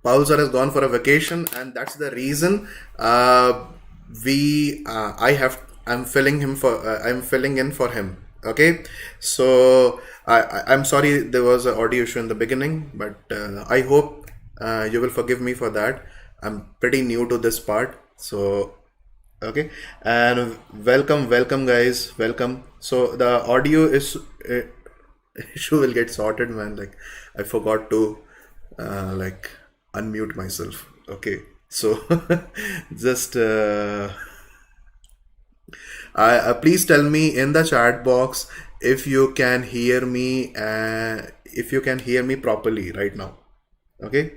Paul sir has gone for a vacation, and that's the reason I'm filling in for him. Okay, so I'm sorry there was an audio issue in the beginning, but I hope you will forgive me for that. I'm pretty new to this part, so okay. And welcome guys, welcome. So the audio is issue will get sorted, man. Like I forgot to like unmute myself. Okay, so just please tell me in the chat box if you can hear me, if you can hear me properly right now. Okay,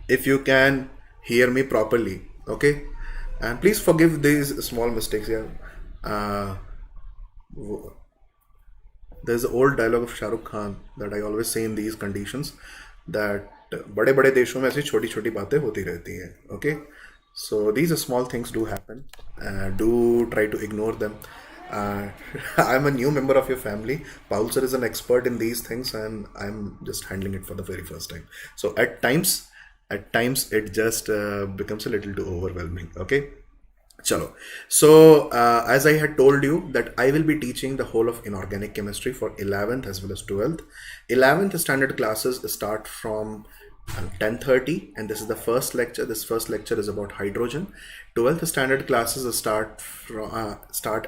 if you can hear me properly. Okay, and please forgive these small mistakes here. There's an old dialogue of Shah Rukh Khan that I always say in these conditions, that बड़े बड़े देशों में ऐसी छोटी छोटी बातें होती रहती हैं. Okay, so these small things do happen. Do try to ignore them. I'm a new member of your family. Paul sir is an expert in these things, and I'm just handling it for the very first time. So at times it just becomes a little too overwhelming. Okay. Chalo. So as I had told you that I will be teaching the whole of inorganic chemistry for 11th as well as 12th. 11th standard classes start from 10:30, and this is the first lecture. This first lecture is about hydrogen. 12th standard classes start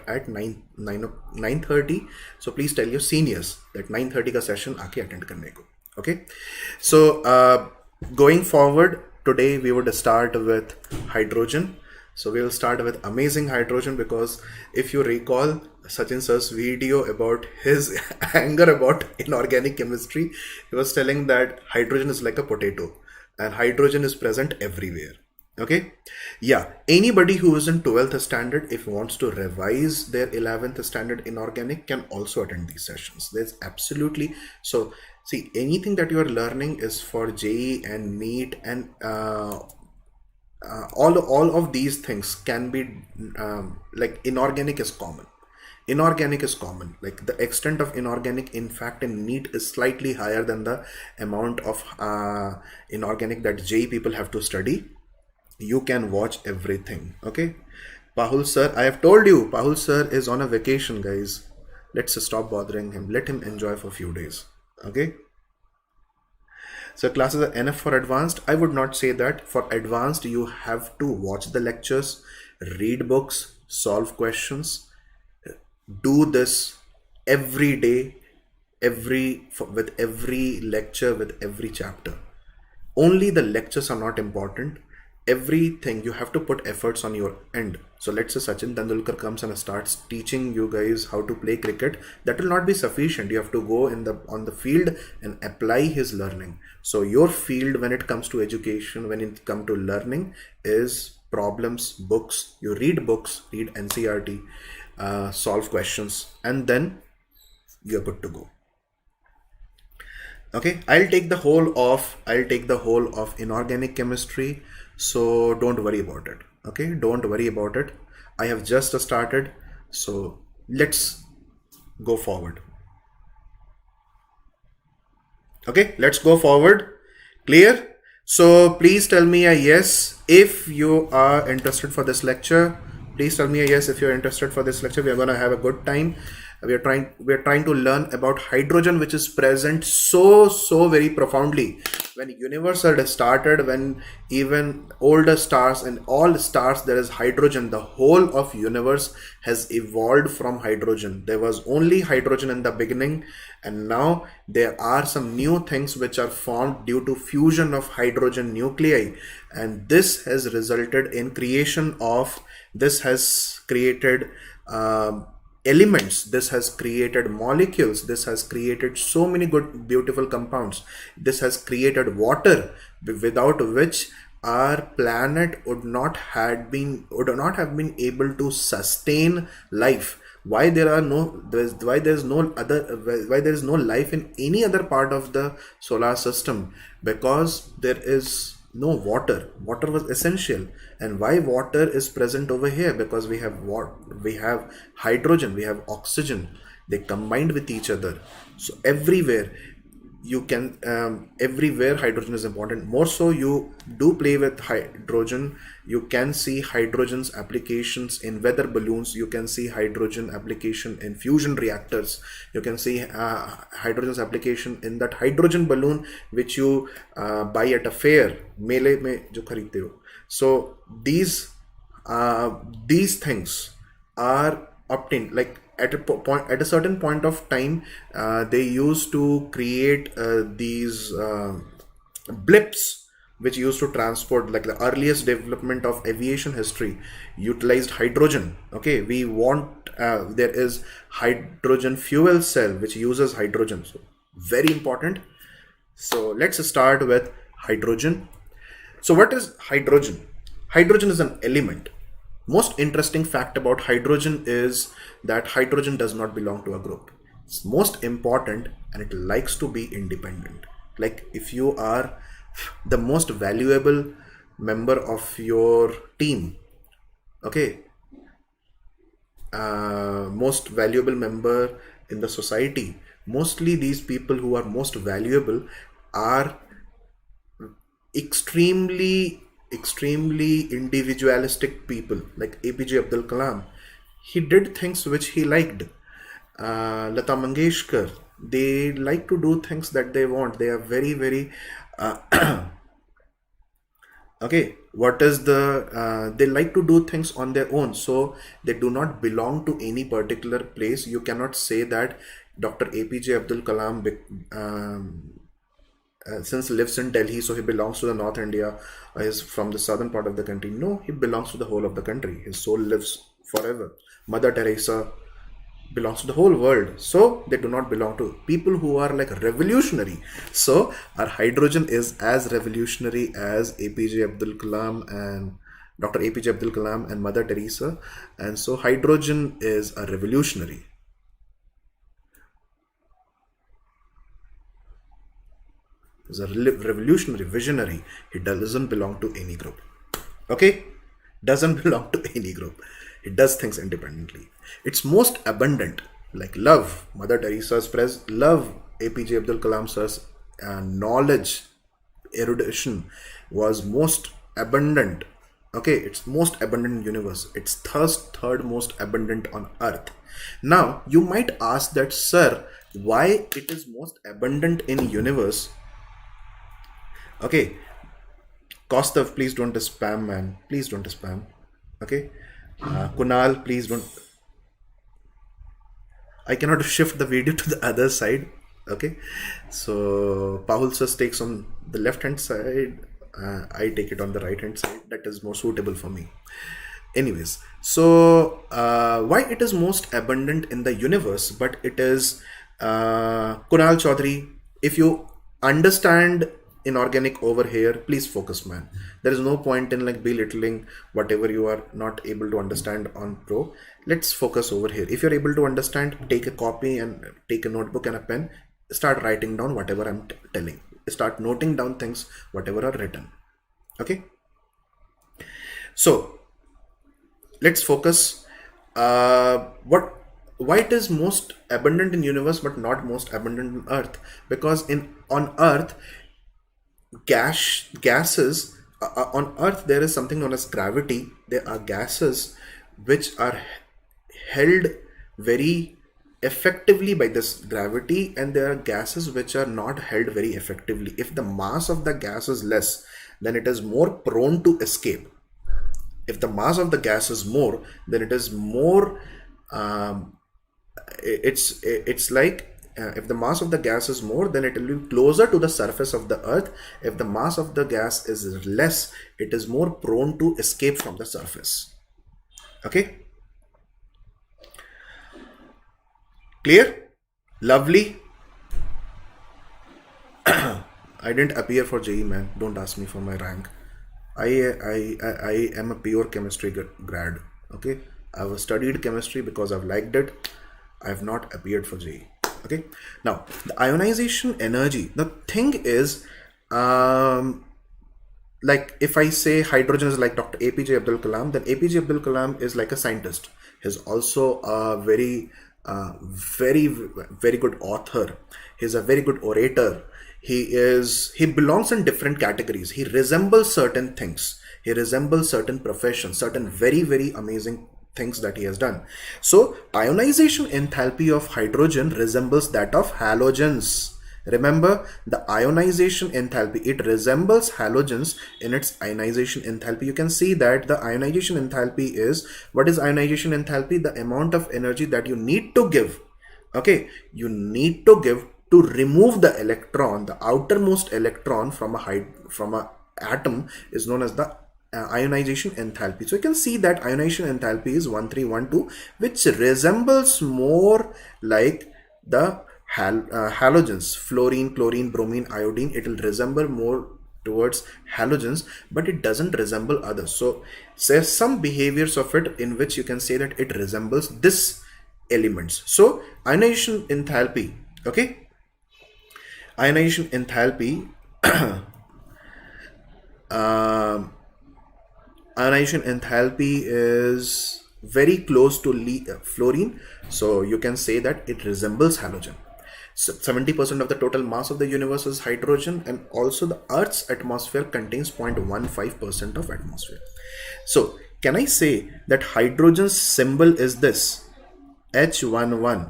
at 9:30. So please tell your seniors that 9:30 ka session aake attend karne ko. Okay. So going forward, today we would start with hydrogen. So we will start with amazing hydrogen, because if you recall Sachin sir's video about his anger about inorganic chemistry, he was telling that hydrogen is like a potato and hydrogen is present everywhere. Okay. Yeah. Anybody who is in 12th standard, if wants to revise their 11th standard inorganic, can also attend these sessions. There's absolutely, so see, anything that you are learning is for JEE and NEET, and all of these things can be like inorganic is common. Inorganic is common. Like the extent of inorganic, in fact, in NEET is slightly higher than the amount of inorganic that JEE people have to study. You can watch everything. Okay. Pahul sir, I have told you, Pahul sir is on a vacation, guys. Let's stop bothering him. Let him enjoy for a few days. Okay. So classes are enough for advanced. I would not say that. For advanced, you have to watch the lectures, read books, solve questions. Do this every day, with every lecture, with every chapter. Only the lectures are not important. Everything you have to put efforts on your end. So let's say Sachin Tendulkar comes and starts teaching you guys how to play cricket. That will not be sufficient. You have to go on the field and apply his learning. So your field, when it comes to education, when it comes to learning, is problems, books. You read books, read NCERT, solve questions, and then you're good to go. Okay, I'll take the whole of inorganic chemistry, so don't worry about it. Okay, don't worry about it. I have just started, so let's go forward. Okay, let's go forward. Clear? So please tell me a yes if you are interested for this lecture. Please tell me a yes if you're interested for this lecture. We are going to have a good time. We are trying to learn about hydrogen, which is present so very profoundly when universe had started, when even older stars and all stars, there is hydrogen. The whole of universe has evolved from hydrogen. There was only hydrogen in the beginning, and now there are some new things which are formed due to fusion of hydrogen nuclei, and this has resulted in creation of, this has created elements, this has created molecules, this has created so many good beautiful compounds, this has created water, without which our planet would not have been able to sustain life. Why there is no life in any other part of the solar system? Because there is no water. Water was essential. And why water is present over here? Because we have hydrogen, we have oxygen. They combined with each other. So everywhere, you can everywhere hydrogen is important. More so, you do play with hydrogen. You can see hydrogen's applications in weather balloons. You can see hydrogen application in fusion reactors. You can see hydrogen's application in that hydrogen balloon which you buy at a fair, मेले में जो खरीदते हो. So these things are obtained like at a certain point of time. They used to create these blips which used to transport, like the earliest development of aviation history utilized hydrogen. Okay, we want there is hydrogen fuel cell which uses hydrogen, so very important. So let's start with hydrogen. So what is hydrogen? Hydrogen is an element. Most interesting fact about hydrogen is that hydrogen does not belong to a group. It's most important, and it likes to be independent. Like if you are the most valuable member of your team, okay, most valuable member in the society, mostly these people who are most valuable are extremely individualistic people. Like APJ Abdul Kalam, he did things which he liked. Lata Mangeshkar, they like to do things that they want. They are very okay, what is the they like to do things on their own, so they do not belong to any particular place. You cannot say that Dr. APJ Abdul Kalam since lives in Delhi, so he belongs to the North India, is from the southern part of the country. No, he belongs to the whole of the country. His soul lives forever. Mother Teresa belongs to the whole world. So they do not belong to people who are like revolutionary. So our hydrogen is as revolutionary as APJ Abdul Kalam and Dr. APJ Abdul Kalam and Mother Teresa. And so hydrogen is a revolutionary. Is a revolutionary, visionary. He doesn't belong to any group. Okay? Doesn't belong to any group. It does things independently. It's most abundant. Like love, Mother Teresa's love, APJ Abdul Kalam sir's knowledge, erudition was most abundant. Okay, it's most abundant in universe. It's third most abundant on earth. Now, you might ask that, sir, why it is most abundant in universe? Okay, Kostav, please don't spam, man. Please don't spam. Okay, Kunal, please don't. I cannot shift the video to the other side. Okay, so Pahul sir takes on the left hand side. I take it on the right hand side. That is more suitable for me. Anyways, so why it is most abundant in the universe? But it is Kunal Chaudhary. If you understand inorganic over here, please focus, man. There is no point in like belittling whatever you are not able to understand on pro. Let's focus over here. If you're able to understand, take a copy and take a notebook and a pen, start writing down whatever I'm telling. Start noting down things whatever are written. Okay, so let's focus. Why it is most abundant in universe but not most abundant on earth? Because on earth, gases on earth, there is something known as gravity. There are gases which are held very effectively by this gravity, and there are gases which are not held very effectively. If the mass of the gas is less, then it is more prone to escape. If the mass of the gas is more, then it is more it's like if the mass of the gas is more, then it will be closer to the surface of the earth. If the mass of the gas is less, it is more prone to escape from the surface. Okay, clear? Lovely. I didn't appear for JEE, man. Don't ask me for my rank. I am a pure chemistry grad. Okay, I've studied chemistry because I've liked it. I have not appeared for JEE. Okay, now the ionization energy. The thing is, like if I say hydrogen is like Dr. APJ Abdul Kalam, then APJ Abdul Kalam is like a scientist. He's also a very good author. He's a very good orator. He belongs in different categories. He resembles certain things. He resembles certain professions, certain very, very amazing things that he has done. So ionization enthalpy of hydrogen resembles that of halogens. Remember, the ionization enthalpy, it resembles halogens in its ionization enthalpy. You can see that the ionization enthalpy is, what is ionization enthalpy? The amount of energy that you need to give. Okay, you need to give to remove the electron, the outermost electron from a atom is known as the ionization enthalpy. So you can see that ionization enthalpy is 1312, which resembles more like the halogens, fluorine, chlorine, bromine, iodine. It will resemble more towards halogens, but it doesn't resemble others. So there's some behaviors of it in which you can say that it resembles this elements. So ionization enthalpy, okay, ionization enthalpy ionization enthalpy is very close to fluorine, so you can say that it resembles halogen. So 70% of the total mass of the universe is hydrogen, and also the Earth's atmosphere contains 0.15% of atmosphere. So can I say that hydrogen's symbol is this H11?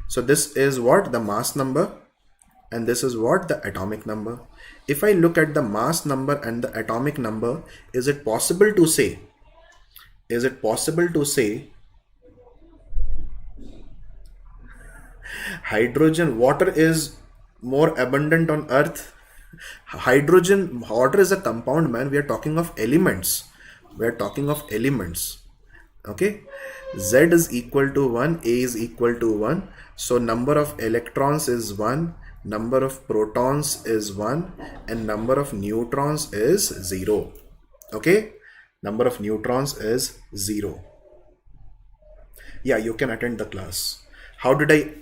So this is what the mass number, and this is what the atomic number. If I look at the mass number and the atomic number, is it possible to say hydrogen, water is more abundant on Earth? Water is a compound, man. We are talking of elements. Okay, Z is equal to 1, A is equal to 1. So number of electrons is 1, number of protons is 1, and number of neutrons is 0. Okay, number of neutrons is 0. Yeah, you can attend the class. How did I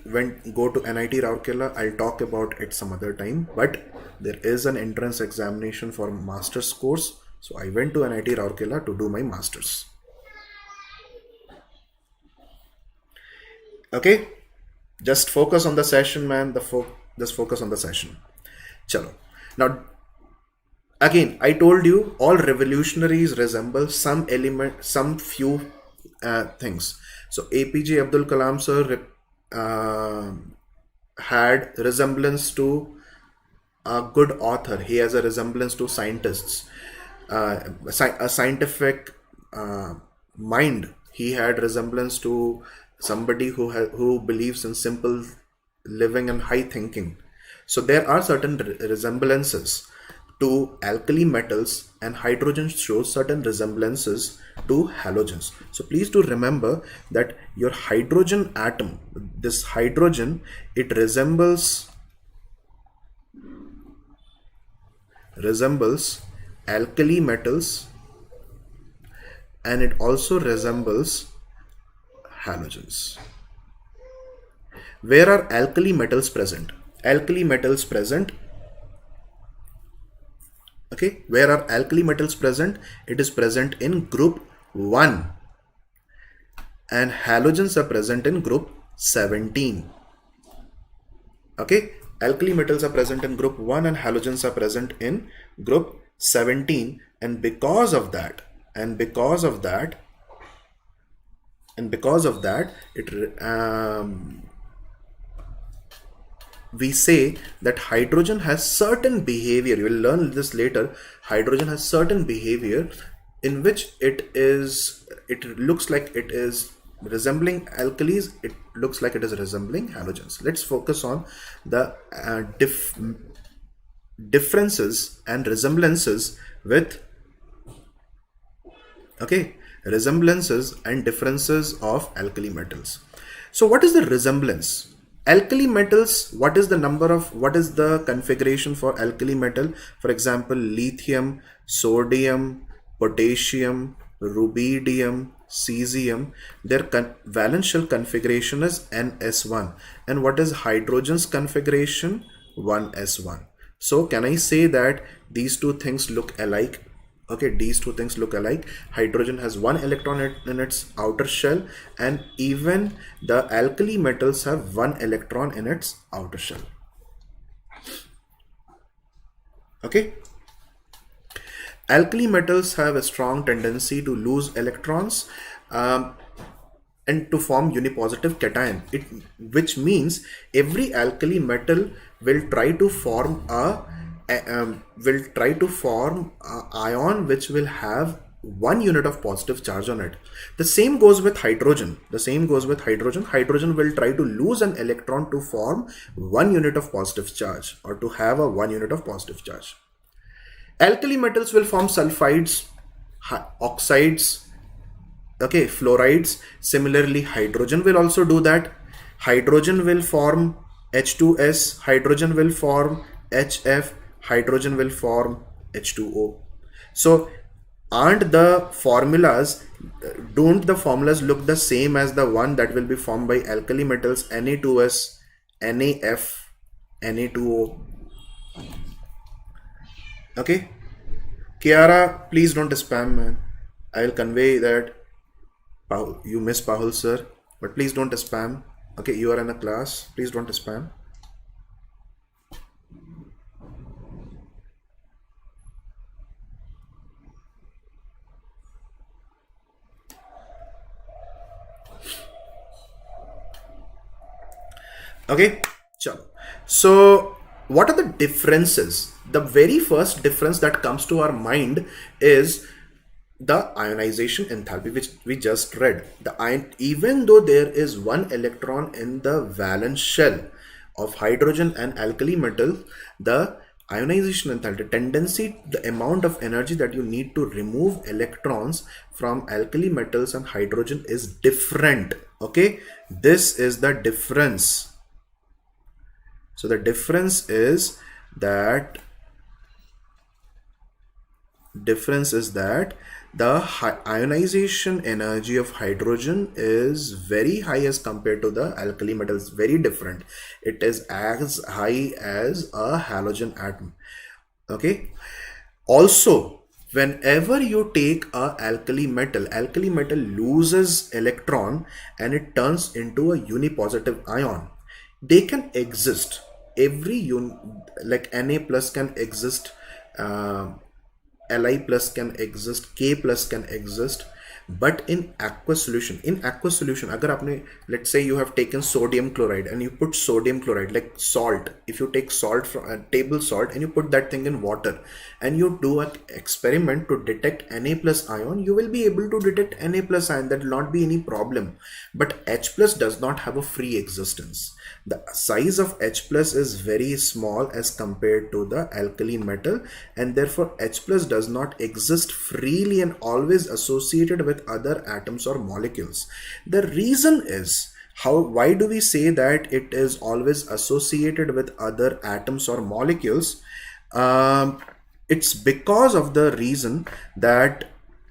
go to NIT Rourkela? I'll talk about it some other time, but there is an entrance examination for master's course, so I went to NIT Rourkela to do my master's. Okay, just focus on the session, man. Just focus on the session. Chalo. Now, again, I told you all revolutionaries resemble some element, some few things. So APJ Abdul Kalam sir had resemblance to a good author. He has a resemblance to scientists, a scientific mind. He had resemblance to somebody who believes in simple living and high thinking. So there are certain resemblances to alkali metals, and hydrogen shows certain resemblances to halogens. So please do remember that your hydrogen atom, this hydrogen, it resembles alkali metals, and it also resembles halogens. Where are alkali metals present? Okay, where are alkali metals present? It is present in group 1, and halogens are present in group 17. Okay, alkali metals are present in group 1 and halogens are present in group 17, and because of that, we say that hydrogen has certain behavior. You will learn this later. Hydrogen has certain behavior in which it looks like it is resembling alkalis. It looks like it is resembling halogens. Let's focus on the differences and resemblances with resemblances and differences of alkali metals. So what is the resemblance? Alkali metals, what is the configuration for alkali metal? For example, lithium, sodium, potassium, rubidium, cesium, their valence shell configuration is NS1. And what is hydrogen's configuration? 1s1. So can I say that these two things look alike? Okay, these two things look alike. Hydrogen has 1 electron in its outer shell, and even the alkali metals have 1 electron in its outer shell. Okay. Alkali metals have a strong tendency to lose electrons um, and to form unipositive cation. Which means every alkali metal will try to form a ion which will have 1 unit of positive charge on it. The same goes with hydrogen. Hydrogen will try to lose an electron to form 1 unit of positive charge, or to have a 1 unit of positive charge. Alkali metals will form sulfides, oxides, okay, fluorides. Similarly, hydrogen will also do that. Hydrogen will form H2S, hydrogen will form HF, hydrogen will form H2O. So aren't the formulas, don't the formulas look the same as the one that will be formed by alkali metals? Na2S, NaF, Na2O. Okay. Kiara, please don't spam, man. I will convey that you miss Pahul sir, but please don't spam. Okay, you are in a class. Please don't spam. Okay, chalo. So what are the differences? The very first difference that comes to our mind is the ionization enthalpy, which we just read. Even though there is one electron in the valence shell of hydrogen and alkali metal, the ionization enthalpy, tendency, the amount of energy that you need to remove electrons from alkali metals and hydrogen is different. Okay, this is the difference. So the difference is that the ionization energy of hydrogen is very high as compared to the alkali metals. Very different. It is as high as a halogen atom. Okay. Also, whenever you take a alkali metal loses electron and it turns into a unipositive ion. They can exist. Like Na plus can exist, Li plus can exist, K plus can exist, but in aqueous solution, agar apne, let's say you have taken sodium chloride and you put sodium chloride, like salt. If you take salt from table salt and you put that thing in water and you do an experiment to detect Na plus ion, you will be able to detect Na plus ion. That will not be any problem. But H plus does not have a free existence. The size of H plus is very small as compared to the alkali metal, and therefore H plus does not exist freely and always associated with other atoms or molecules. The reason is, why do we say that it is always associated with other atoms or molecules? It's because of the reason that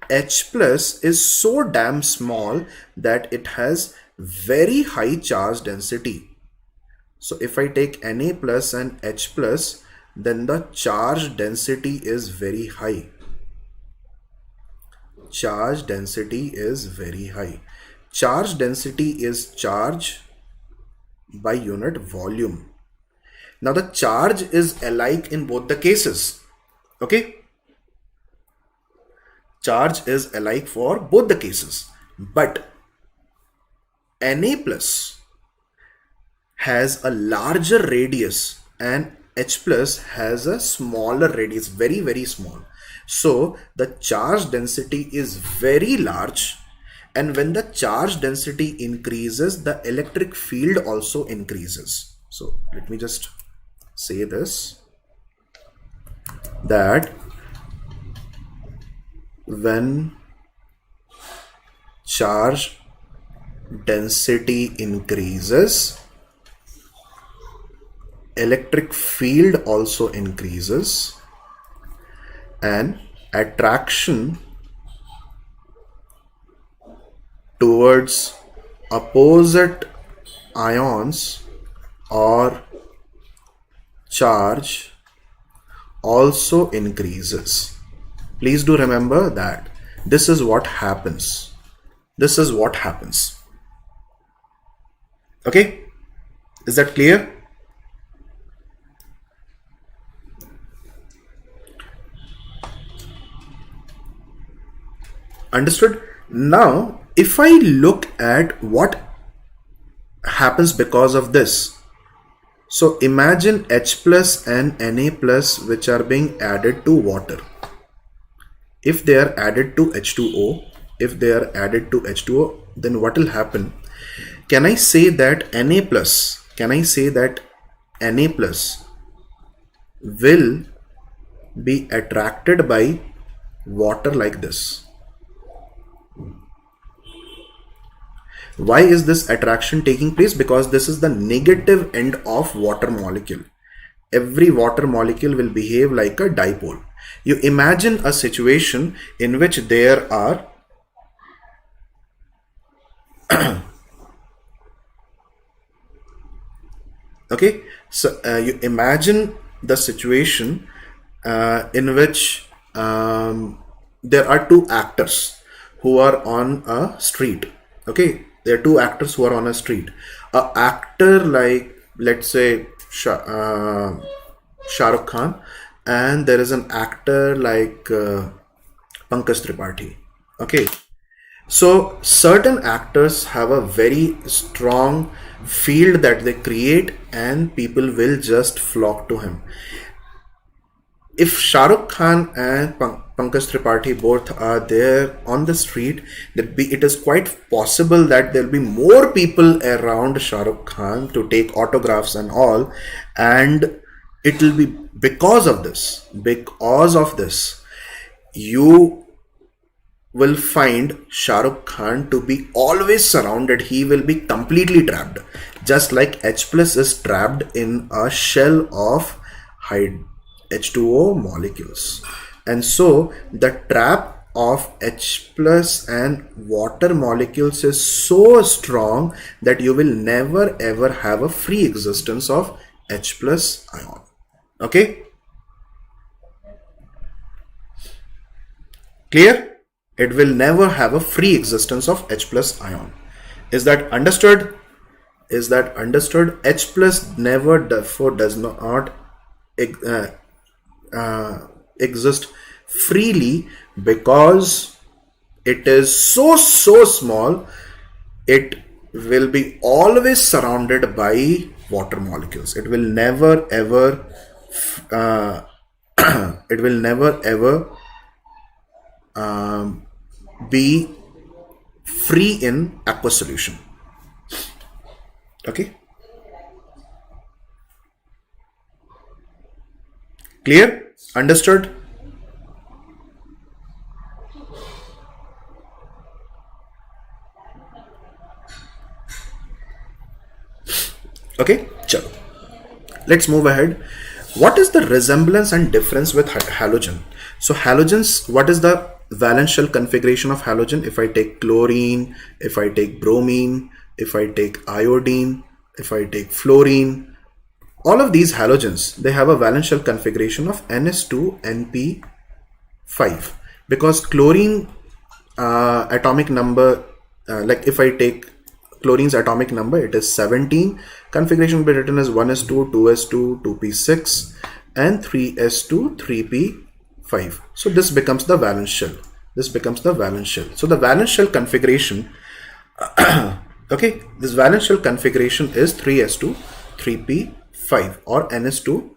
H plus is so damn small that it has very high charge density. So if I take Na plus and H plus, then the charge density is very high. Charge density is very high. Charge density is charge by unit volume. Now the charge is alike in both the cases. Okay? Charge is alike for both the cases. But Na plus has a larger radius and H plus has a smaller radius, very, very small. So the charge density is very large, and when the charge density increases, the electric field also increases. So let me just say this, that when charge density increases, electric field also increases, and attraction towards opposite ions or charge also increases. Please do remember that this is what happens. This is what happens. Okay? Is that clear? Understood? Now, if I look at what happens because of this, so imagine H plus and Na plus which are being added to water. If they are added to H2O, then what will happen? Can I say that Na plus will be attracted by water like this? Why is this attraction taking place? Because this is the negative end of water molecule. Every water molecule will behave like a dipole. You imagine a situation in which there are okay, so you imagine the situation in which there are two actors who are on a street. Okay, there are two actors who are on a street. A actor like, let's say, Shah Rukh Khan, and there is an actor like Pankaj Tripathi. Okay, so certain actors have a very strong field that they create, and people will just flock to him. If Shah Rukh Khan and Pankaj Tripathi both are there on the street, it is quite possible that there will be more people around Shah Rukh Khan to take autographs and all, and it will be because of this, you will find Shah Rukh Khan to be always surrounded. He will be completely trapped, just like H plus is trapped in a shell of H2O molecules. And so the trap of H plus and water molecules is so strong that you will never ever have a free existence of H plus ion. Okay? Clear? It will never have a free existence of H plus ion. Is that understood? H plus never, therefore, does not exist freely because it is so small. It will be always surrounded by water molecules. It will never ever be free in aqueous solution. Okay, clear? Understood? Okay, chalo. Let's move ahead. What is the resemblance and difference with halogen? So halogens, what is the valence shell configuration of halogen? If I take chlorine, if I take bromine, if I take iodine, if I take fluorine, all of these halogens, they have a valence shell configuration of ns2np5, because chlorine atomic number, like if I take chlorine's atomic number, it is 17. Configuration will be written as 1s2, 2s2, 2p6 and 3s2, 3p5. So this becomes the valence shell. So the valence shell configuration okay, this valence shell configuration is 3s2, 3p5 or ns2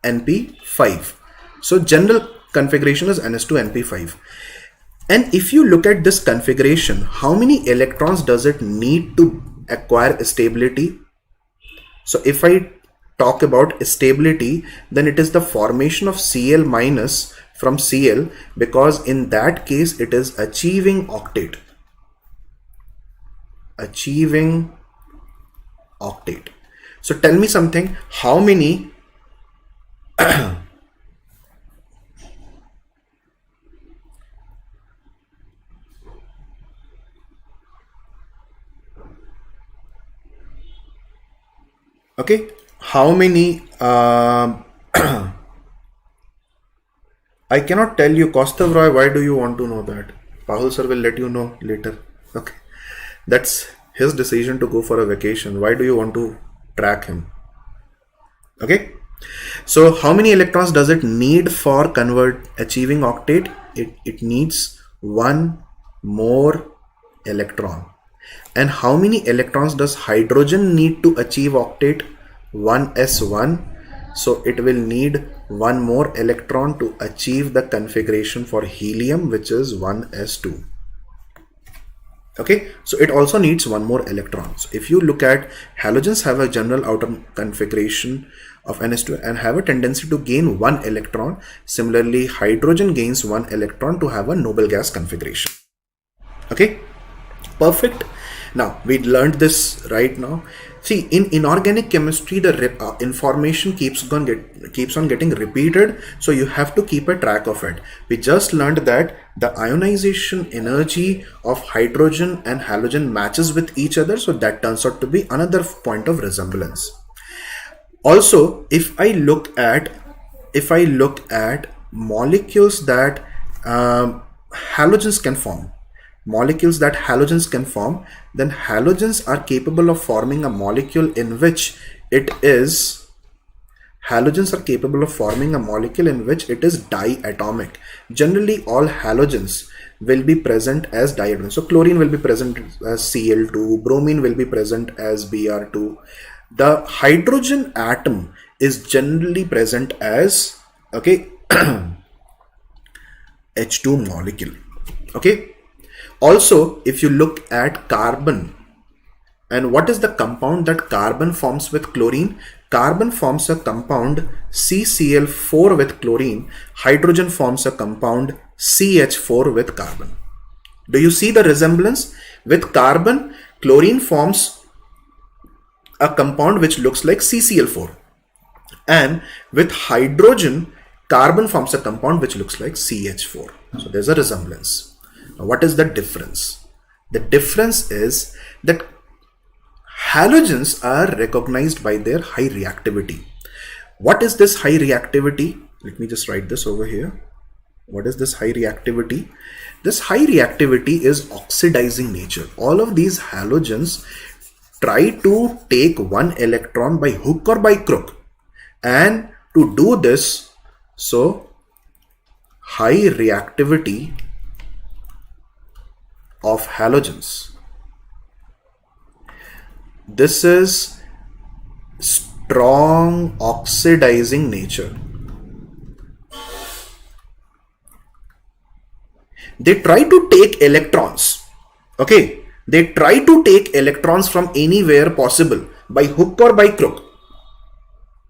np5. So general configuration is ns2 np5. And if you look at this configuration, how many electrons does it need to acquire stability? So if I talk about stability, then it is the formation of Cl minus from Cl, because in that case it is achieving octet. So tell me something, how many okay, how many I cannot tell you. Kaustav Roy, why do you want to know that? Pahul sir will let you know later. Okay, that's his decision to go for a vacation. Why do you want to track him? Okay, so how many electrons does it need for achieving octet? It needs one more electron. And how many electrons does hydrogen need to achieve octet? 1s1. So it will need one more electron to achieve the configuration for helium, which is 1s2. Okay, so it also needs one more electron. So if you look at halogens, have a general outer configuration of ns2 and have a tendency to gain one electron. Similarly, hydrogen gains one electron to have a noble gas configuration. Okay, perfect. Now we learned this right now. See, in inorganic chemistry, the information keeps on getting repeated, so you have to keep a track of it. We just learned that the ionization energy of hydrogen and halogen matches with each other, so that turns out to be another point of resemblance. Also, if I look at molecules that halogens can form, then halogens are capable of forming a molecule in which it is diatomic. Generally, all halogens will be present as diatomic. So chlorine will be present as Cl2, bromine will be present as Br2. The hydrogen atom is generally present as, okay, H2 molecule. Okay. Also, if you look at carbon, and what is the compound that carbon forms with chlorine? Carbon forms a compound CCl4 with chlorine. Hydrogen forms a compound CH4 with carbon. Do you see the resemblance? With carbon, chlorine forms a compound which looks like CCl4. And with hydrogen, carbon forms a compound which looks like CH4. So there's a resemblance. Now, what is the difference? The difference is that halogens are recognized by their high reactivity. What is this high reactivity? Let me just write this over here. What is this high reactivity? This high reactivity is oxidizing nature. All of these halogens try to take one electron by hook or by crook. And to do this, so high reactivity of halogens. This is strong oxidizing nature. They try to take electrons. Okay, they try to take electrons from anywhere possible by hook or by crook.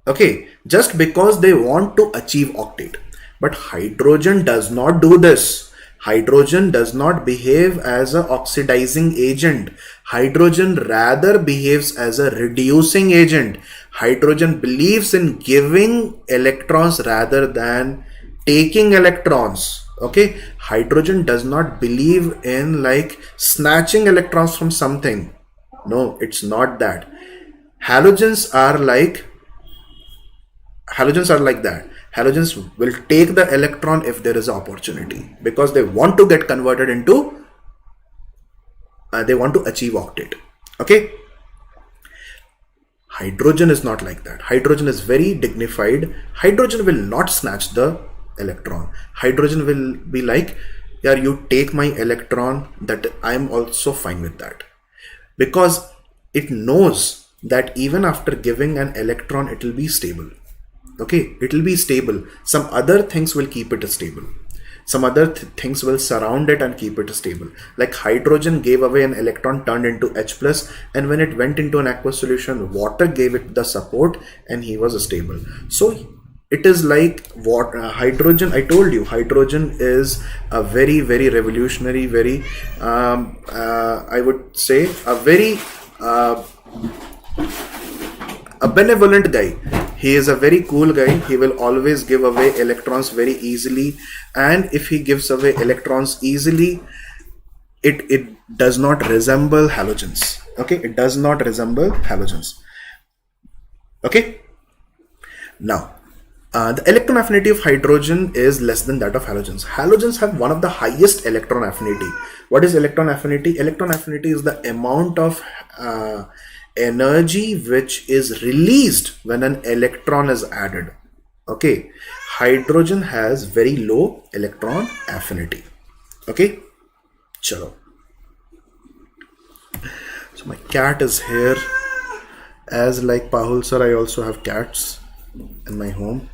Okay, just because they want to achieve octet. But hydrogen does not do this. Hydrogen does not behave as an oxidizing agent. Hydrogen rather behaves as a reducing agent. Hydrogen believes in giving electrons rather than taking electrons. Okay, hydrogen does not believe in like snatching electrons from something. No, it's not that. Halogens are like that. Halogens will take the electron if there is an opportunity because they want to get converted into, they want to achieve octet. Okay. Hydrogen is not like that. Hydrogen is very dignified. Hydrogen will not snatch the electron. Hydrogen will be like, yeah, you take my electron, that I am also fine with that. Because it knows that even after giving an electron, it will be stable. Okay, it will be stable. Some other things will keep it stable. Some other things will surround it and keep it stable. Like hydrogen gave away an electron, turned into H+, and when it went into an aqueous solution, water gave it the support and he was stable. So it is like what hydrogen, I told you, hydrogen is a very, very revolutionary, very, I would say, a very a benevolent guy. He is a very cool guy. He will always give away electrons very easily. And if he gives away electrons easily, it does not resemble halogens. Okay, it does not resemble halogens. Okay. Now, the electron affinity of hydrogen is less than that of halogens. Halogens have one of the highest electron affinity. What is electron affinity? Electron affinity is the amount of energy which is released when an electron is added. Okay, hydrogen has very low electron affinity. Okay, chalo. So my cat is here. As like Pahul sir, I also have cats in my home,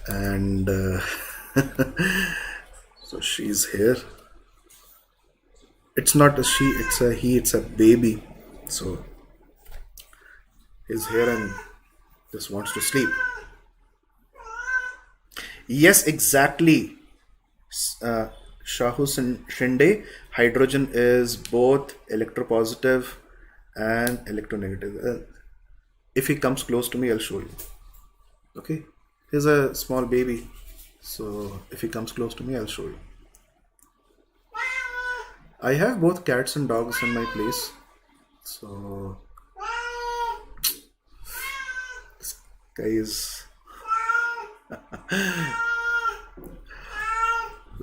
and so she's here. It's not a she, it's a he, it's a baby. So he's here and just wants to sleep. Yes, exactly. Shahu Shinde, hydrogen is both electropositive and electronegative. If he comes close to me, I'll show you. Okay, he's a small baby, so if he comes close to me, I'll show you. I have both cats and dogs in my place, so this guy is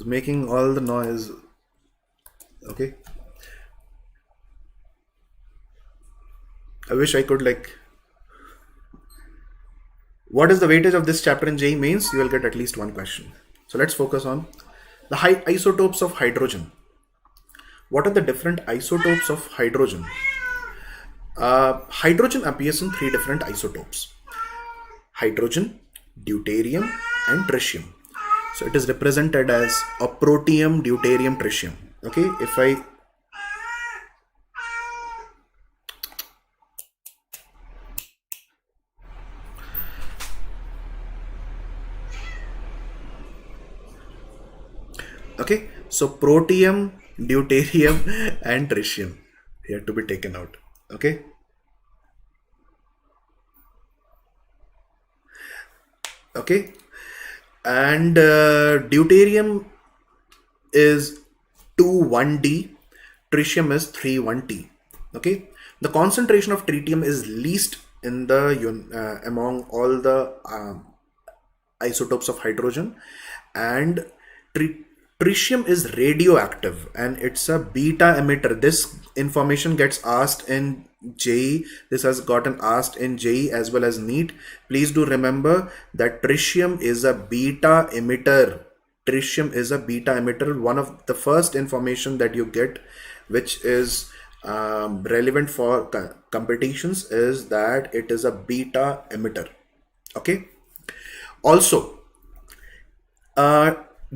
making all the noise. Okay, I wish I could like. What is the weightage of this chapter in JEE Mains? You will get at least one question. So let's focus on the isotopes of hydrogen. What are the different isotopes of hydrogen? Hydrogen appears in three different isotopes: hydrogen, deuterium, and tritium. So it is represented as a protium, deuterium, tritium. Okay, if I okay, so protium, deuterium, and tritium here to be taken out. Okay, okay, and deuterium is 2,1D, tritium is 3,1T. Okay, the concentration of tritium is least in the among all the isotopes of hydrogen, and tritium is radioactive and it's a beta emitter. This information gets asked in JEE. This has gotten asked in JEE as well as NEET. Please do remember that tritium is a beta emitter. Tritium is a beta emitter. One of the first information that you get, which is relevant for competitions, is that it is a beta emitter. Okay. Also,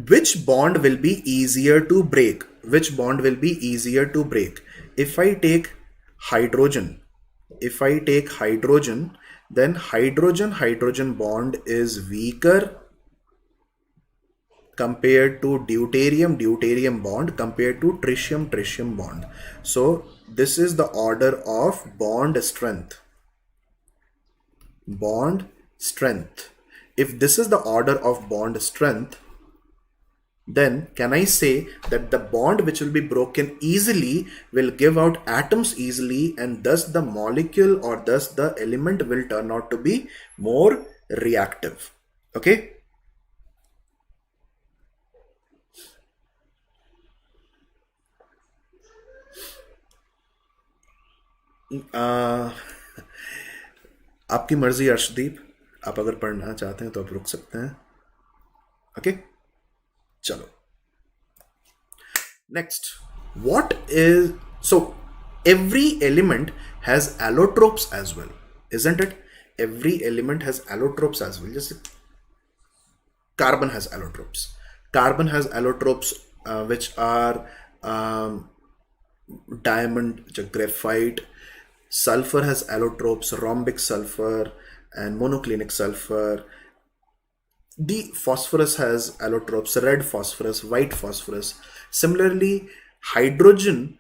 which bond will be easier to break? Which bond will be easier to break? If I take hydrogen, then hydrogen bond is weaker compared to deuterium bond compared to tritium bond. So this is the order of bond strength. If this is the order of bond strength, then can I say that the bond which will be broken easily will give out atoms easily, and thus the molecule or thus the element will turn out to be more reactive. Okay. आपकी मर्जी अर्शदीप, आप अगर पढ़ना चाहते हैं तो आप रुक सकते हैं. ओके, चलो. Next, what is, so every element has allotropes as well, isn't it? Every element has allotropes as well. Just carbon has allotropes. Carbon has allotropes which are diamond, graphite. Sulfur has allotropes, rhombic sulfur and monoclinic sulfur. The phosphorus has allotropes, red phosphorus, white phosphorus. Similarly, hydrogen,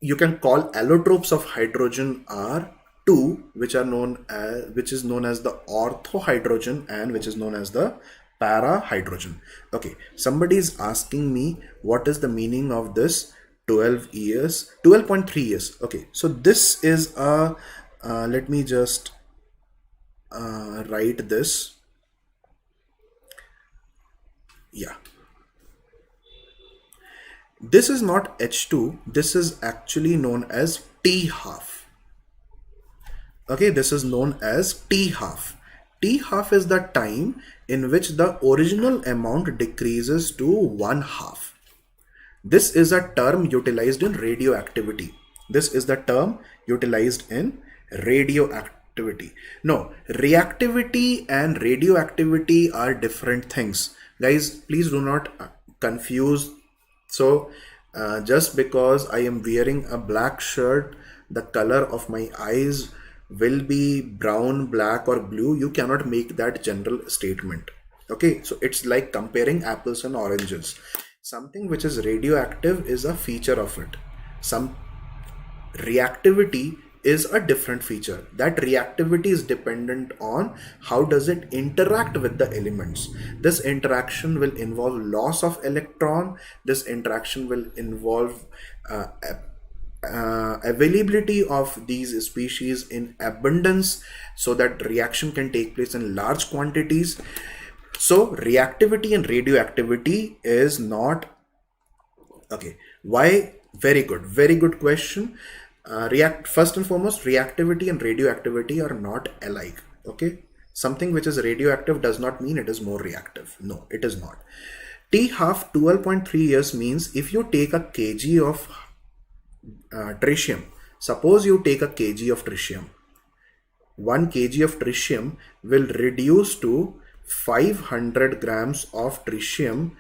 you can call allotropes of hydrogen are two, which is known as the orthohydrogen and which is known as the para hydrogen. Okay, somebody is asking me what is the meaning of this 12.3 years. Okay, so this is a let me just write this. Yeah, this is not H2, this is actually known as T half. Okay, this is known as T half, T half is the time in which the original amount decreases to 1/2. This is a term utilized in radioactivity. This is the term utilized in radioactivity. No, reactivity and radioactivity are different things. Guys, please do not confuse. So, just because I am wearing a black shirt, the color of my eyes will be brown, black, or blue. You cannot make that general statement. Okay, so it's like comparing apples and oranges. Something which is radioactive is a feature of it. Some reactivity is a different feature. That reactivity is dependent on how does it interact with the elements. This interaction will involve loss of electron. This interaction will involve availability of these species in abundance, so that reaction can take place in large quantities. So reactivity and radioactivity is not okay. Why? Very good question. First and foremost, reactivity and radioactivity are not alike. Okay, something which is radioactive does not mean it is more reactive. No, it is not. T half 12.3 years means if you take a kg of tritium, suppose you take a kg of tritium, 1 kg of tritium will reduce to 500 grams of tritium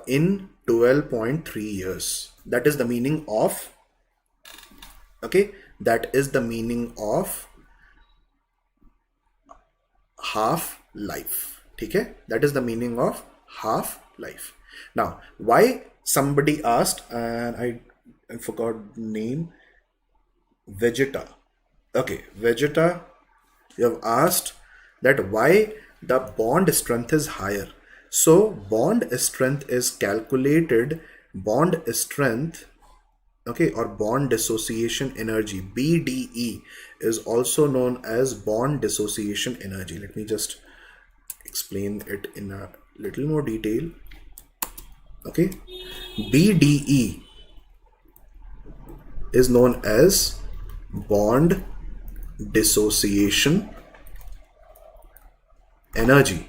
in 12.3 years. That is the meaning of, okay, that is the meaning of half life. Okay, that is the meaning of half life. Now, why somebody asked, and I forgot the name, Vegeta. Okay, Vegeta, you have asked that why the bond strength is higher. So bond strength is calculated, bond strength, okay, or bond dissociation energy, BDE, is also known as bond dissociation energy. Let me just explain it in a little more detail. Okay, BDE is known as bond dissociation energy.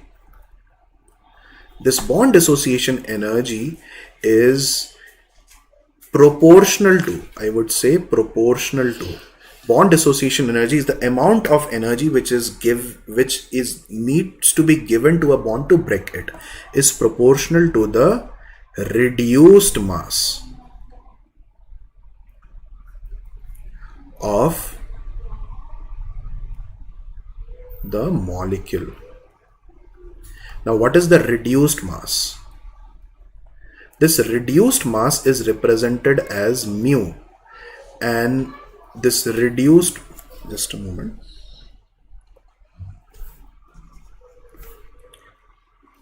This bond dissociation energy is proportional to, I would say proportional to, bond dissociation energy is the amount of energy which needs to be given to a bond to break it, is proportional to the reduced mass of the molecule. Now, what is the reduced mass? This reduced mass is represented as mu, and this reduced, just a moment,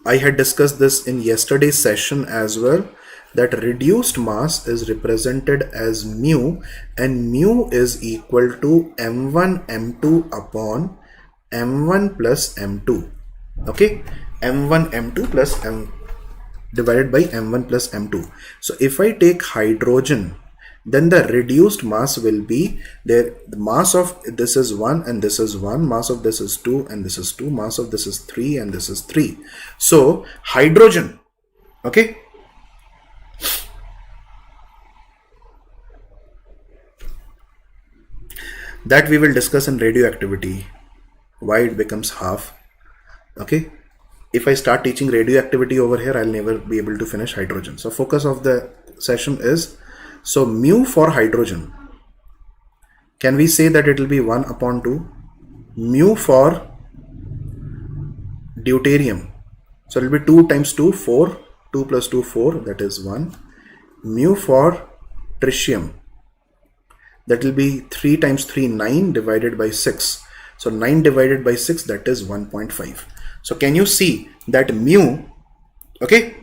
I had discussed this in yesterday's session as well, that reduced mass is represented as mu, and mu is equal to m1 m2 upon m1 plus m2. Okay, m1 m2 plus m divided by m1 plus m2. So if I take hydrogen, then the reduced mass will be there. The mass of this is 1 and this is 1, mass of this is 2 and this is 2, mass of this is 3 and this is 3. So hydrogen, okay, that we will discuss in radioactivity, why it becomes half. Okay, if I start teaching radioactivity over here, I'll never be able to finish hydrogen. So focus of the session is, so mu for hydrogen, can we say that it will be 1 upon 2? Mu for deuterium, so it will be 2 times 2, 4, 2 plus 2, 4, that is 1. Mu for tritium, that will be 3 times 3, 9 divided by 6. So 9 divided by 6, that is 1.5. So can you see that mu, okay,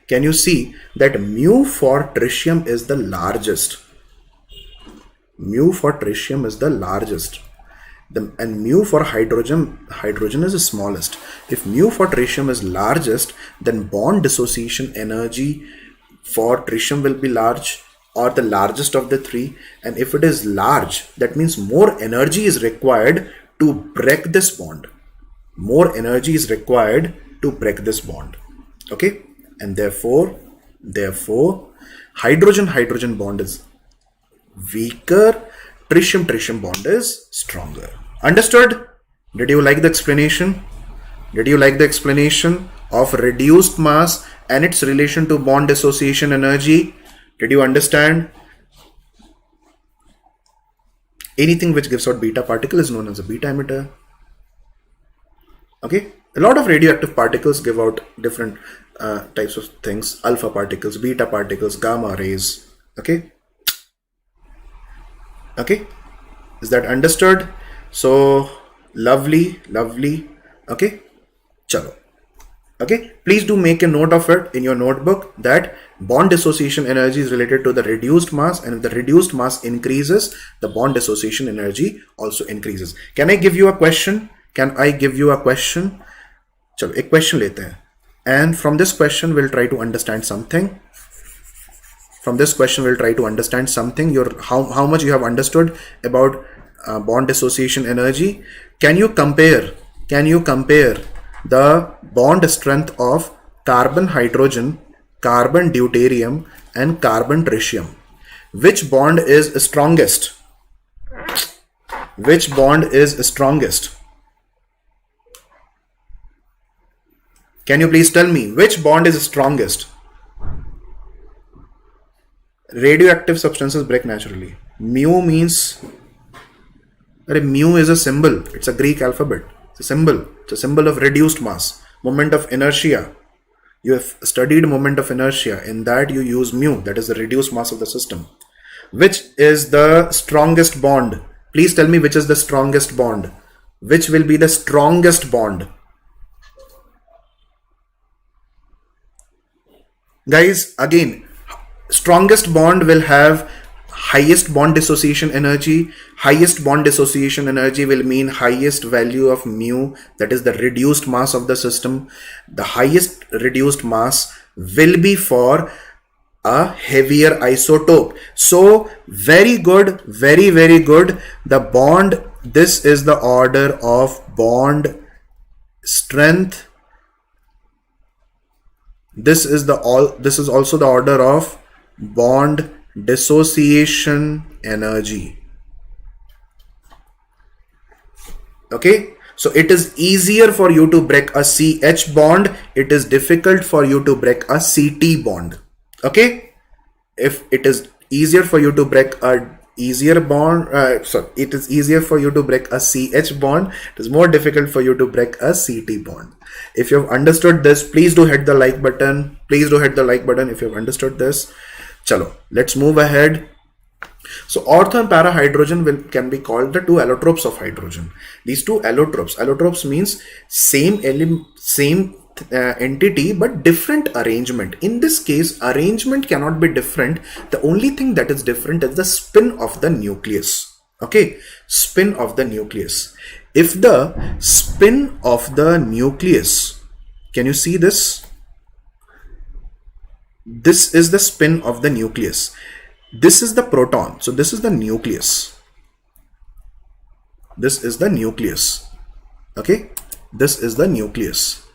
can you see that mu for tritium is the largest? Mu for tritium is the largest. And mu for hydrogen is the smallest. If mu for tritium is largest, then bond dissociation energy for tritium will be large, or the largest of the three. And if it is large, that means more energy is required to break this bond. More energy is required to break this bond. Okay, and therefore hydrogen bond is weaker, tritium bond is stronger. Understood? Did you like the explanation? Did you like the explanation of reduced mass and its relation to bond dissociation energy? Did you understand? Anything which gives out beta particle is known as a beta emitter. Okay, a lot of radioactive particles give out different types of things: alpha particles, beta particles, gamma rays. Okay, is that understood? So lovely. Okay, chalo. Okay, please do make a note of it in your notebook that bond dissociation energy is related to the reduced mass, and if the reduced mass increases, the bond dissociation energy also increases. Can I give you a question? Chalo, ek question lete hain. And from this question we'll try to understand something. How much you have understood about bond dissociation energy. Can you compare the bond strength of carbon hydrogen, carbon deuterium, and carbon tritium? Which bond is strongest? Can you please tell me which bond is strongest? Radioactive substances break naturally. Mu means, mu is a symbol. It's a Greek alphabet. It's a symbol. It's a symbol of reduced mass. Moment of inertia. You have studied moment of inertia. In that you use mu. That is the reduced mass of the system. Which is the strongest bond? Please tell me which is the strongest bond. Which will be the strongest bond? Guys, again, strongest bond will have highest bond dissociation energy. Highest bond dissociation energy will mean highest value of mu, that is the reduced mass of the system. The highest reduced mass will be for a heavier isotope. So very good, very good. The bond, this is the order of bond strength. This is also the order of bond dissociation energy. Okay, so it is easier for you to break a CH bond. It is difficult for you to break a CT bond. Okay, if it is easier for you to break a it is easier for you to break a CH bond. It is more difficult for you to break a CT bond. If you have understood this, please do hit the like button. If you have understood this. Chalo, let's move ahead. So ortho and para hydrogen can be called the two allotropes of hydrogen. These two allotropes means same entity but different arrangement. In this case, arrangement cannot be different. The only thing that is different is the spin of the nucleus. Okay, spin of the nucleus. If the spin of the nucleus, can you see this? This is the spin of the nucleus. This is the proton. So this is the nucleus. This is the nucleus. Okay, this is the nucleus.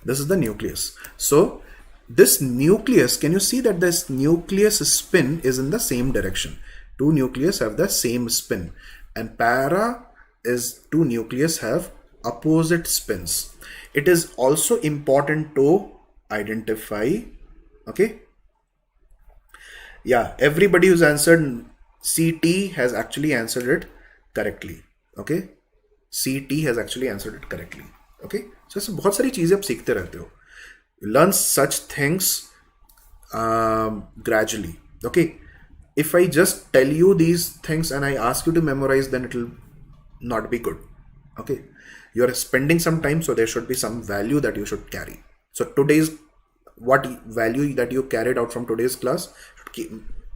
This is the nucleus. So this nucleus, can you see that this nucleus spin is in the same direction? Two nucleus have the same spin, and para is two nucleus have opposite spins. It is also important to identify. Okay, yeah, everybody who's answered CT has actually answered it correctly. Okay, CT has actually answered it correctly. Okay, so ऐसे बहुत सारी चीजें आप सीखते रहते हो. Learn such things gradually. Okay, if I just tell you these things and I ask you to memorize, then it will not be good. Okay, you are spending some time, so there should be some value that you should carry. So today's, what value that you carried out from today's class,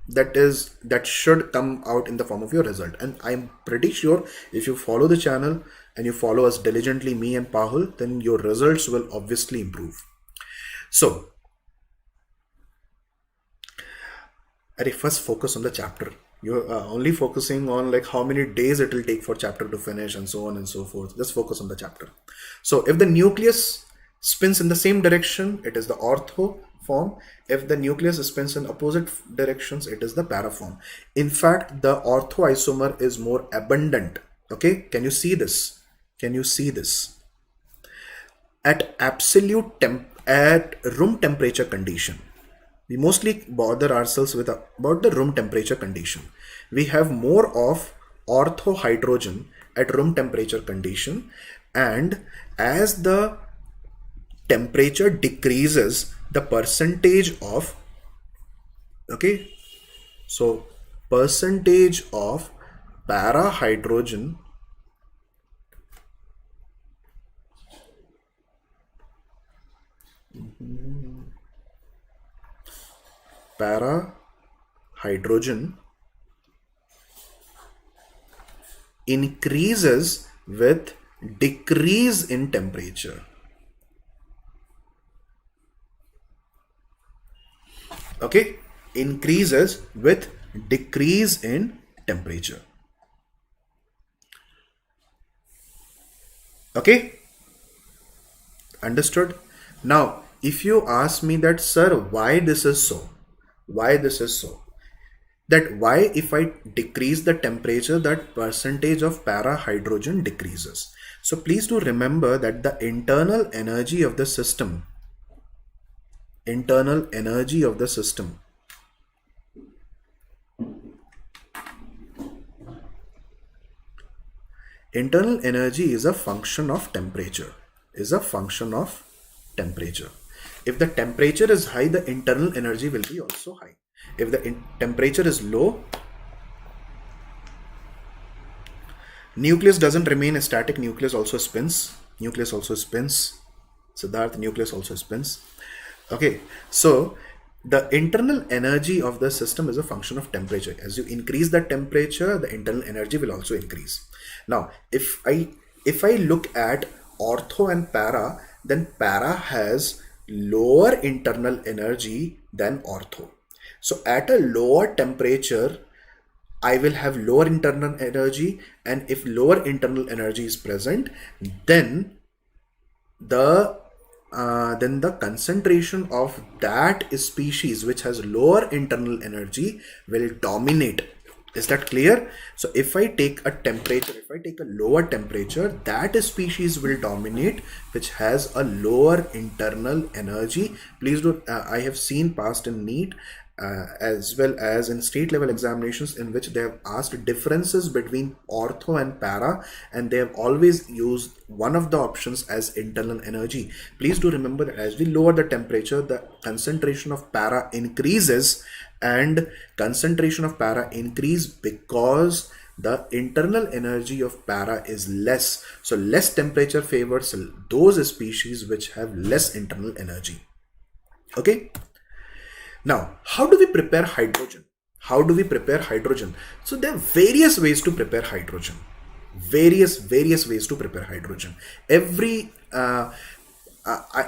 that should come out in the form of your result. And I'm pretty sure if you follow the channel and you follow us diligently, me and Pahul, then your results will obviously improve. So First focus on the chapter. You're only focusing on like how many days it will take for chapter to finish and so on and so forth. Just focus on the chapter. So if the nucleus spins in the same direction, it is the ortho form. If the nucleus spins in opposite directions, it is the para form. In fact, the ortho isomer is more abundant. Okay, can you see this? Can you see this? At at room temperature condition, we mostly bother ourselves with about the room temperature condition. We have more of ortho hydrogen at room temperature condition, and as the temperature decreases, the percentage of, okay, so percentage of para hydrogen increases with decrease in temperature. Okay, increases with decrease in temperature. Okay, understood? Now, if you ask me that, sir, why this is so? Why this is so? That why if I decrease the temperature, that percentage of para hydrogen decreases. So please do remember that the internal energy of the system, internal energy of the system internal energy is a function of temperature, is a function of temperature. If the temperature is high, the internal energy will be also high. If the temperature is low, nucleus doesn't remain static, nucleus also spins. Nucleus also spins. Siddharth, nucleus also spins. Okay, so the internal energy of the system is a function of temperature. As you increase the temperature, the internal energy will also increase. Now, if I look at ortho and para, then para has lower internal energy than ortho. So at a lower temperature, I will have lower internal energy, and if lower internal energy is present, then the concentration of that species which has lower internal energy will dominate. Is that clear? So if I take a temperature, if I take a lower temperature, that species will dominate which has a lower internal energy. Please do, I have seen past in NEET as well as in state level examinations in which they have asked differences between ortho and para, and they have always used one of the options as internal energy. Please do remember that as we lower the temperature, the concentration of para increases, and concentration of para increase because the internal energy of para is less. So less temperature favors those species which have less internal energy. Okay. Now, how do we prepare hydrogen? How do we prepare hydrogen? So there are various ways to prepare hydrogen. Various ways to prepare hydrogen.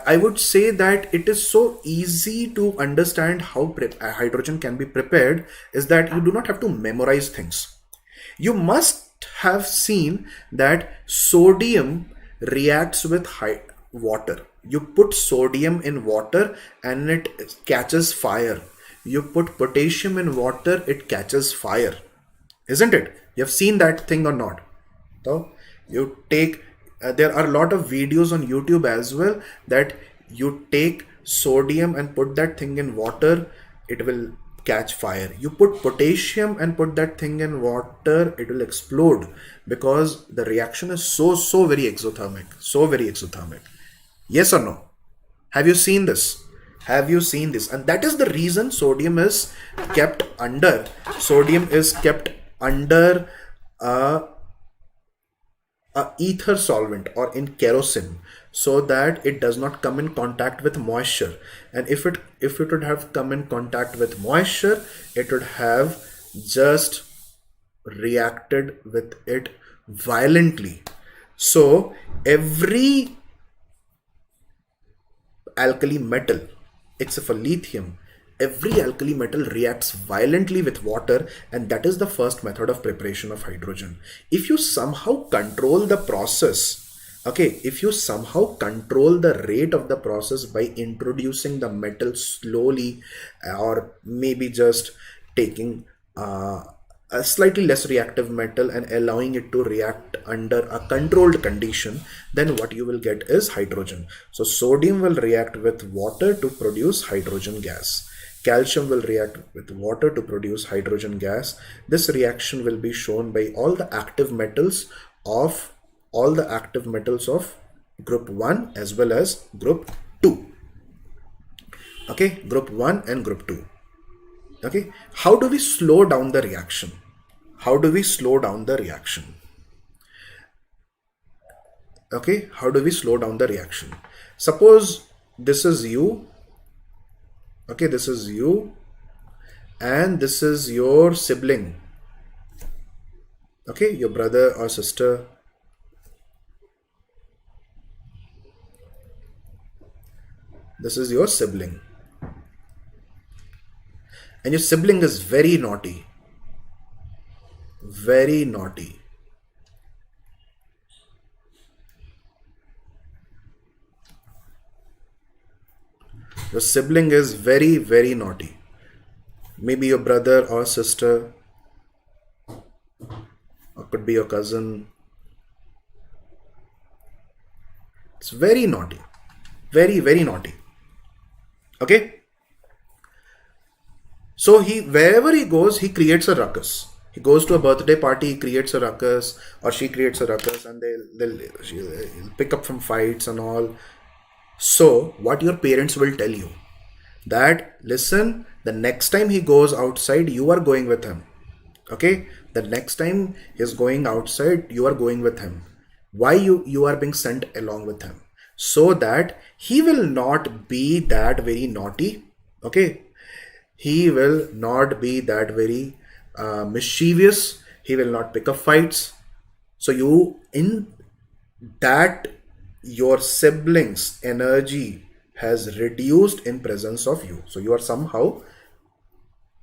I would say that it is so easy to understand how hydrogen can be prepared is that you do not have to memorize things. You must have seen that sodium reacts with water. You put sodium in water and it catches fire. You put potassium in water, it catches fire. Isn't it? You have seen that thing or not? So you take, there are a lot of videos on YouTube as well that you take sodium and put that thing in water, it will catch fire. You put potassium and put that thing in water, it will explode because the reaction is so very exothermic. So very exothermic. Yes or no? Have you seen this? Have you seen this? And that is the reason sodium is kept under. Sodium is kept under a ether solvent or in kerosene, so that it does not come in contact with moisture. And if it would have come in contact with moisture, it would have just reacted with it violently. So every alkali metal except for lithium, every alkali metal reacts violently with water, and that is the first method of preparation of hydrogen. If you somehow control the process, okay, if you somehow control the rate of the process by introducing the metal slowly, or maybe just taking a slightly less reactive metal and allowing it to react under a controlled condition, then what you will get is hydrogen. So sodium will react with water to produce hydrogen gas. Calcium will react with water to produce hydrogen gas. This reaction will be shown by all the active metals of group 1 as well as group 2. Okay, group 1 and group 2. Okay, how do we slow down the reaction? Okay, how do we slow down the reaction? Suppose this is you. Okay, this is you and this is your sibling. Okay, your brother or sister. This is your sibling. And your sibling is very naughty. Very naughty. Your sibling is very, very naughty. Maybe your brother or sister, or could be your cousin. It's very naughty. Very, very naughty. Okay? So wherever he goes, he creates a ruckus. He goes to a birthday party, he creates a ruckus, or she creates a ruckus, and they'll pick up from fights and all. So what your parents will tell you, that listen, the next time he goes outside, you are going with him. Okay, the next time he's going outside, you are going with him. Why you are being sent along with him? So that he will not be that very naughty. Okay, he will not be that very mischievous. He will not pick up fights. So your siblings' energy has reduced in presence of you. So you are somehow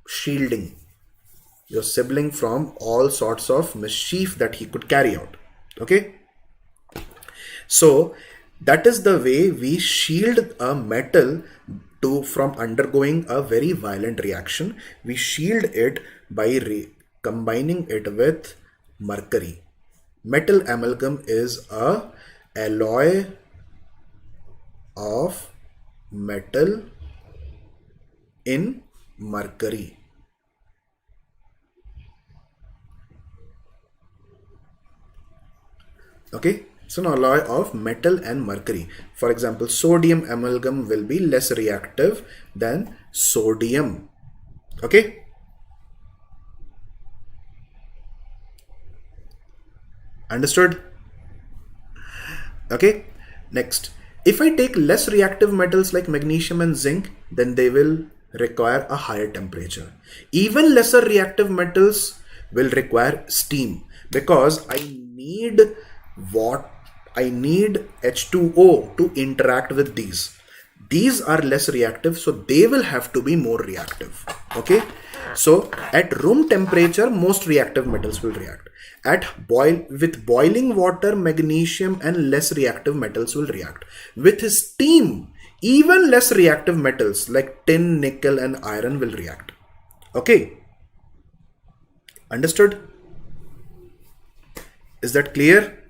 shielding your sibling from all sorts of mischief that he could carry out. Okay. So that is the way we shield a metal from undergoing a very violent reaction. We shield it by combining it with mercury. Metal amalgam is a alloy of metal in mercury. Okay, it's an alloy of metal and mercury. For example, sodium amalgam will be less reactive than sodium. Okay. Understood? Okay. Next, if I take less reactive metals like magnesium and zinc, then they will require a higher temperature. Even lesser reactive metals will require steam, because I need H2O to interact with these. These are less reactive, so they will have to be more reactive. Okay, so at room temperature, most reactive metals will react. With boiling water, magnesium and less reactive metals will react. With steam, even less reactive metals like tin, nickel and iron will react. Okay, understood? Is that clear?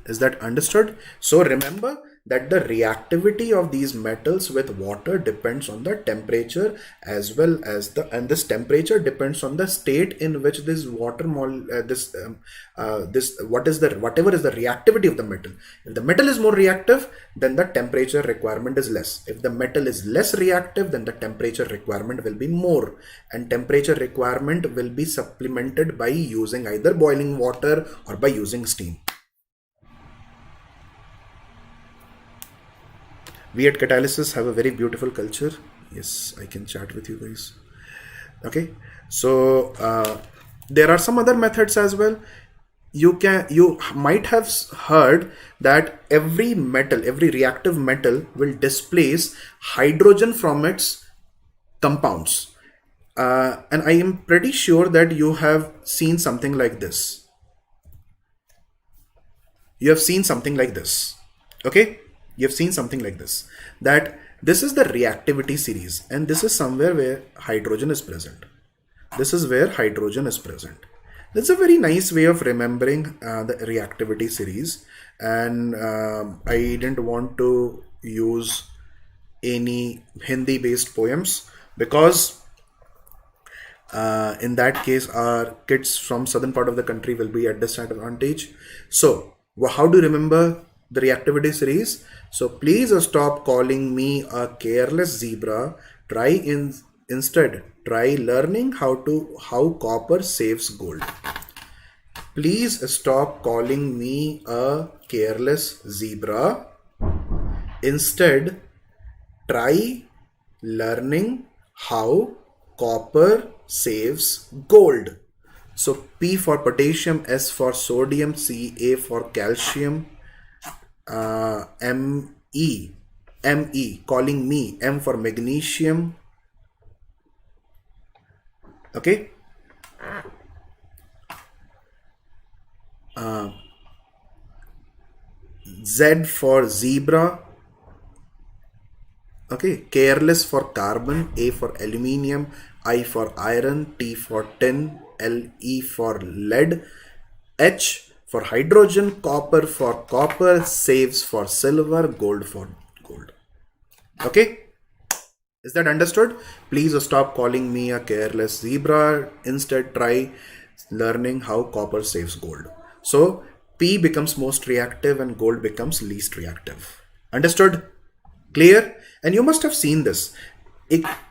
Is that understood? So remember that the reactivity of these metals with water depends on the temperature, as well as this temperature depends on the state in which this whatever is the reactivity of the metal. If the metal is more reactive, then the temperature requirement is less. If the metal is less reactive, then the temperature requirement will be more, and temperature requirement will be supplemented by using either boiling water or by using steam. We at Catalysis have a very beautiful culture. Yes, I can chat with you guys. Okay, so there are some other methods as well. You might have heard that every reactive metal will displace hydrogen from its compounds. And I am pretty sure that you have seen something like this. You have seen something like this. Okay? You have seen something like this. That this is the reactivity series, and this is somewhere where hydrogen is present. This is where hydrogen is present. That's a very nice way of remembering the reactivity series. And I didn't want to use any Hindi based poems because in that case our kids from southern part of the country will be at disadvantage. So how do you remember the reactivity series? So please stop calling me a careless zebra. Instead try learning how copper saves gold. Please stop calling me a careless zebra. Instead try learning how copper saves gold. So P for potassium, S for sodium, C, A for calcium, M-E, calling me, M for magnesium. Okay. Z for zebra. Okay, careless for carbon, A for aluminium, I for iron, T for tin, Le for lead, H for hydrogen, copper for copper, saves for silver, gold for gold. Okay, is that understood? Please stop calling me a careless zebra. Instead try learning how copper saves gold. So P becomes most reactive and gold becomes least reactive. Understood? Clear? And you must have seen this.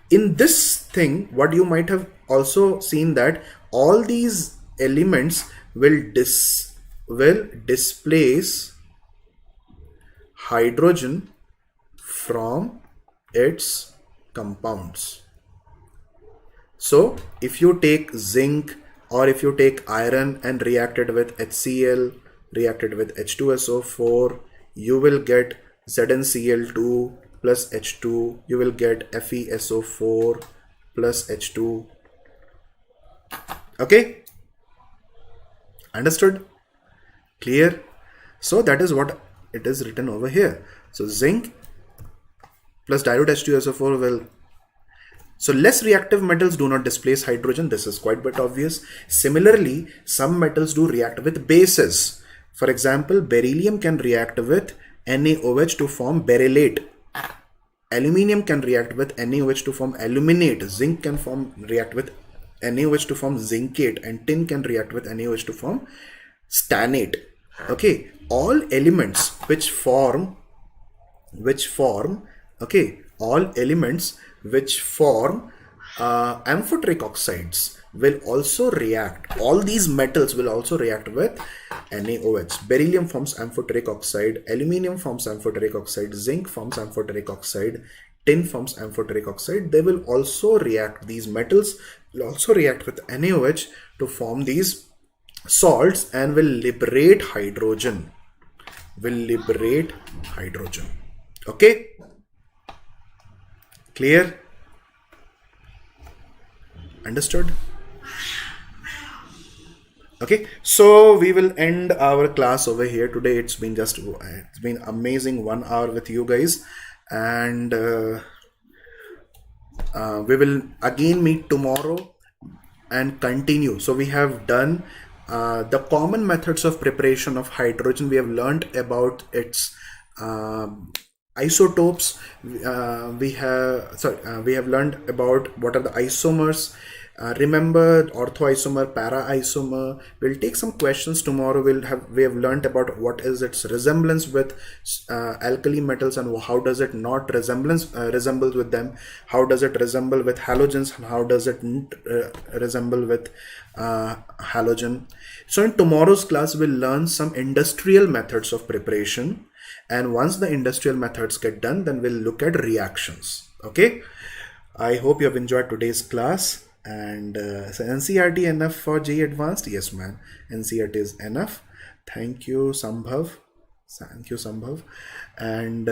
In this thing, what you might have also seen that all these elements will displace hydrogen from its compounds. So if you take zinc or if you take iron and react it with HCl, reacted with H2SO4, you will get ZnCl2 plus H2, you will get FeSO4 plus H2. Okay? Understood? Clear? So that is what it is written over here. So zinc plus dilute H2SO4 will. So less reactive metals do not displace hydrogen. This is quite bit obvious. Similarly, some metals do react with bases. For example, beryllium can react with NaOH to form berylate. Aluminium can react with NaOH to form aluminate. Zinc can react with NaOH to form zincate, and tin can react with NaOH to form stannate. Okay, all elements which form amphoteric oxides will also react. All these metals will also react with NaOH. Beryllium forms amphoteric oxide, aluminium forms amphoteric oxide, zinc forms amphoteric oxide, tin forms amphoteric oxide. They will also react, these metals will also react with NaOH to form these salts and will liberate hydrogen. Okay? Clear? Understood? Okay, so we will end our class over here today. It's been amazing 1 hour with you guys, and we will again meet tomorrow and continue. So we have done the common methods of preparation of hydrogen. We have learned about its isotopes. We have learned about what are the isomers. Remember orthoisomer, para-isomer. We'll take some questions tomorrow. We have learned about what is its resemblance with alkali metals and how does it not resemble with them. How does it resemble with halogens and how does it resemble with halogen. So in tomorrow's class we'll learn some industrial methods of preparation, and once the industrial methods get done, then we'll look at reactions. Okay, I hope you have enjoyed today's class. And so NCRT enough for JEE Advanced? Yes, man. NCRT is enough. Thank you, Sambhav. And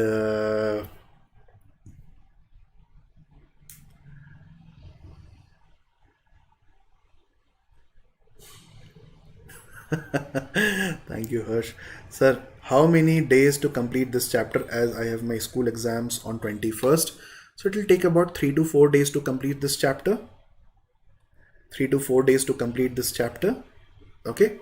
Thank you, Harsh. Sir, how many days to complete this chapter, as I have my school exams on 21st? So it will take about 3 to 4 days to complete this chapter. 3 to 4 days to complete this chapter. Okay.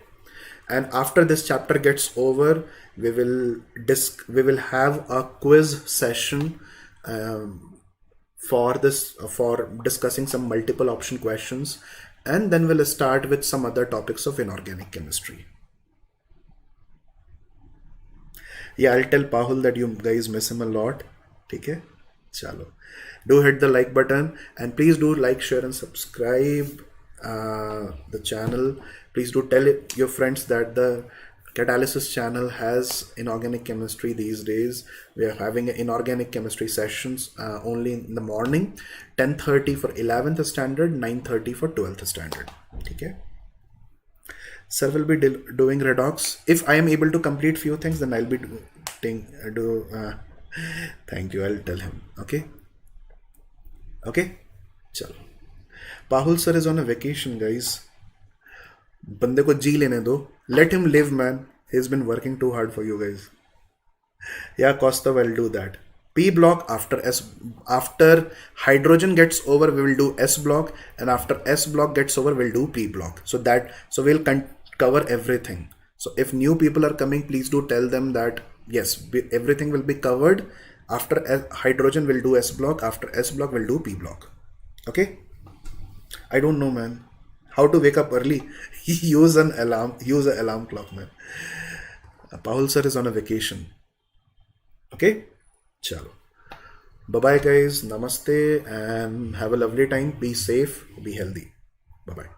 And after this chapter gets over, we will have a quiz session for discussing some multiple option questions, and then we'll start with some other topics of inorganic chemistry. Yeah, I'll tell Pahul that you guys miss him a lot. Okay? Chalo. Do hit the like button, and please do like, share, and subscribe the channel. Please do tell your friends that the Catalysis channel has inorganic chemistry these days. We are having inorganic chemistry sessions only in the morning, 10:30 for 11th standard, 9:30 for 12th standard. Okay? Sir will be doing redox. If I am able to complete few things, then I'll be thank you. I'll tell him. Okay. Okay. Chalo. Pahul sir is on a vacation, guys. बंदे को जी लेने दो. Let him live, man. He's been working too hard for you guys. Yeah, Costa will do that. P block after hydrogen gets over, we will do S block, and after S block gets over, we'll do P block. So we'll cover everything. So if new people are coming, please do tell them that yes, everything will be covered. After hydrogen, we'll do S block. After S block, we'll do P block. Okay? I don't know, man. How to wake up early? Use an alarm. Use an alarm clock, man. Pahul sir is on a vacation. Okay? Chalo. Bye-bye, guys. Namaste and have a lovely time. Be safe. Be healthy. Bye-bye.